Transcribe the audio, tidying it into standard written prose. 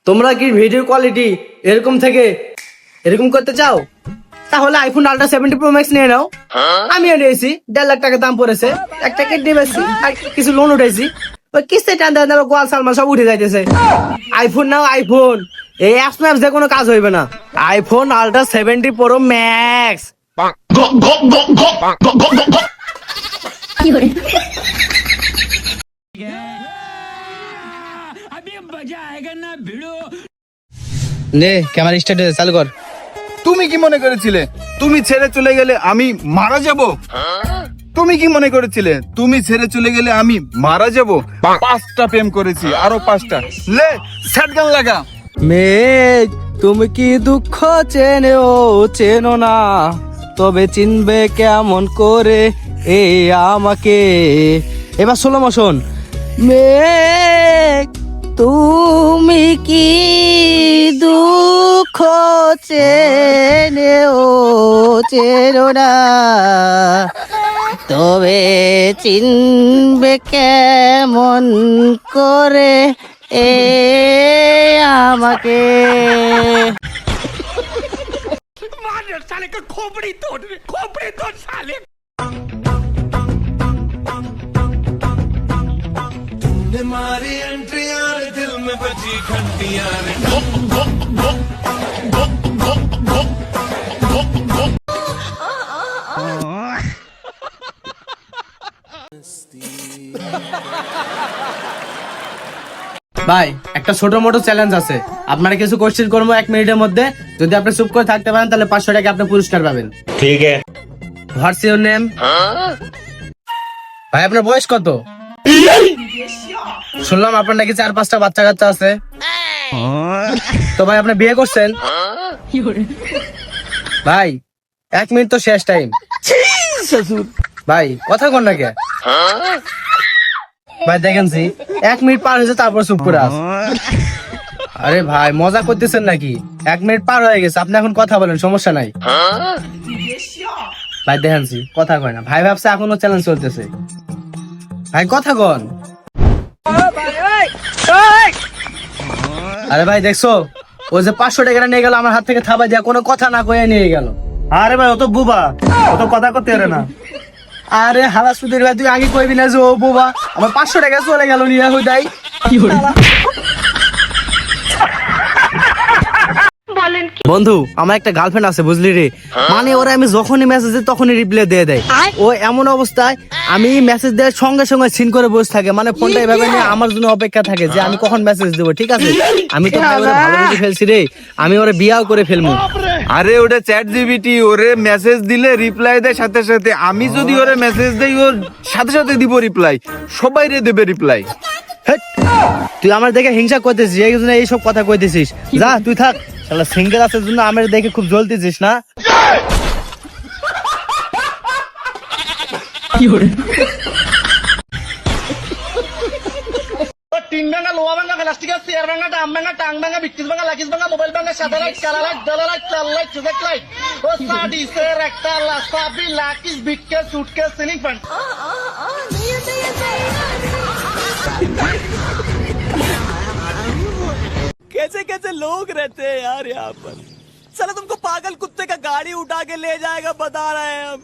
তোমরা কি video quality এরকম করতে চাও? তাহলে আইফোন আল্ট্রা 70 প্রো ম্যাক্স নিয়ে নাও। আমি নিয়েছি 1.5 লাখ টাকা দাম পড়েছে। একটা কিডনি বেচছি আর কিছু লোন উঠেছি। ওই কিস্তি টান দেন গোয়াল সালমান সব উঠে যাইতেছে। আইফোন নাও আইফোন, এই অ্যাপস ম্যাপস দিয়ে কোনো কাজ হইবে না। IPhone ultra 70 pro max. নে ক্যামেরা স্টার্ট চালু কর। তুমি কি মনে করেছিলে তুমি ছেড়ে চলে গেলে আমি মারা যাব? তুমি কি মনে করেছিলে তুমি ছেড়ে চলে গেলে আমি মারা যাব? 5টা প্রেম করেছি, আরো 5টা। লে সেট গান লাগা। মেঘ তুমি কি দুঃখ চেনো না, তবে চিনবে কেমন করে এই আমাকে। এবার সোলো মোশন। মেঘ তুমি কি দুঃখ চেনো না, তবে চিনবে কেমন করে এ আমাকে। मारी एंट्री यार दिल में बजी घंटियां रे। ভাই একটা ছোট মোটো চ্যালেঞ্জ আছে, আপনারা কিছু কোশ্চেন করবো 1 মিনিটের মধ্যে। যদি আপনি চুপ করে থাকতে পারেন তাহলে 500 টাকা আপনি পুরস্কার পাবেন। ঠিক আছে। What's your name? ভাই আপনার বয়স কত? শুনলাম আপনার নাকি 4-5টা বাচ্চা কাচ্চা আছে। তো ভাই আপনি বিয়ে করছেন? ভাই 1 মিনিট তো শেষ টাইম। ভাই কথা কন না কে? ভাই দেখেন 1 মিনিট পার হয়েছে তারপর চুপ করে আস। আরে ভাই মজা করতেছেন নাকি? 1 মিনিট পার হয়ে গেছে, আপনি এখন কথা বলেন, সমস্যা নাই। ভাই দেখেন কথা কয় না। ভাই ভাবছে এখনো চ্যালেঞ্জ চলতেছে। ভাই কথা কন। আরে ভাই দেখছো ও যে 500 টাকা নিয়ে গেল আমার হাত থেকে, থাবা দিয়া কোনো কথা না কয়ে নিয়ে গেল। আরে ভাই অত বুবা, অত কথা করতে পারে না। আরে হালাসুদের ভাই তুই আগে কইবি না যে ও বোবা, আমার 500 টাকা চলে গেল নিয়ে হই দাই। বন্ধু আমার একটা গার্লফ্রেন্ড আছে বুঝলি রে, মানে ওরা আমি যখনই মেসেজ দিই তখনই রিপ্লাই দিয়ে দেয়। ও এমন অবস্থায় আমি মেসেজ দেওয়ার সঙ্গে সঙ্গে সিন করে বসে থাকে, মানে ফোনটা এভাবে নিয়ে আমার জন্য অপেক্ষা থাকে যে আমি কখন মেসেজ দেবো। ঠিক আছে আমি তো ভাই ওরে ভালোবেসে ফেলছি রে, আমি ওরে বিয়াও করে ফেলবো। আরে ওটা চ্যাট জিপিটি, ওরে মেসেজ দিলে রিপ্লাই দেয় সাথে সাথে। আমি যদি ওরে মেসেজ দেই ওর সাথে সাথে দিব রিপ্লাই, সবাই রে দেবে রিপ্লাই। তুই আমার দেখে হিংসা করতেছিস, এই জন্য এইসব কথা কইতেছিস। যা তুই থাক, শালা সিঙ্গেল আসার জন্য আমার দেখে খুব জ্বলতেছিস না। টিন ভাঙা, লোহা ভাঙা, প্লাস্টিক, চেয়ার ভাঙা, ডাম ভাঙা, টাং ভাঙা, বিক্রিস ভাঙা, লাকিস ভাঙা, মোবাইল ভাঙা, সাদা লাইট, কালা লাইট, ডালা লাইট, লাল লাইট, চুজেক লাইট, ও সাডি সের একটা লাসাবি, লাকিস, বিটকেস, সুটকেস, সিলিং ফ্যান। कैसे कैसे लोग रहते हैं यार यहाँ पर। साला तुमको पागल कुत्ते का गाड़ी उठा के ले जाएगा बता रहे हैं हम।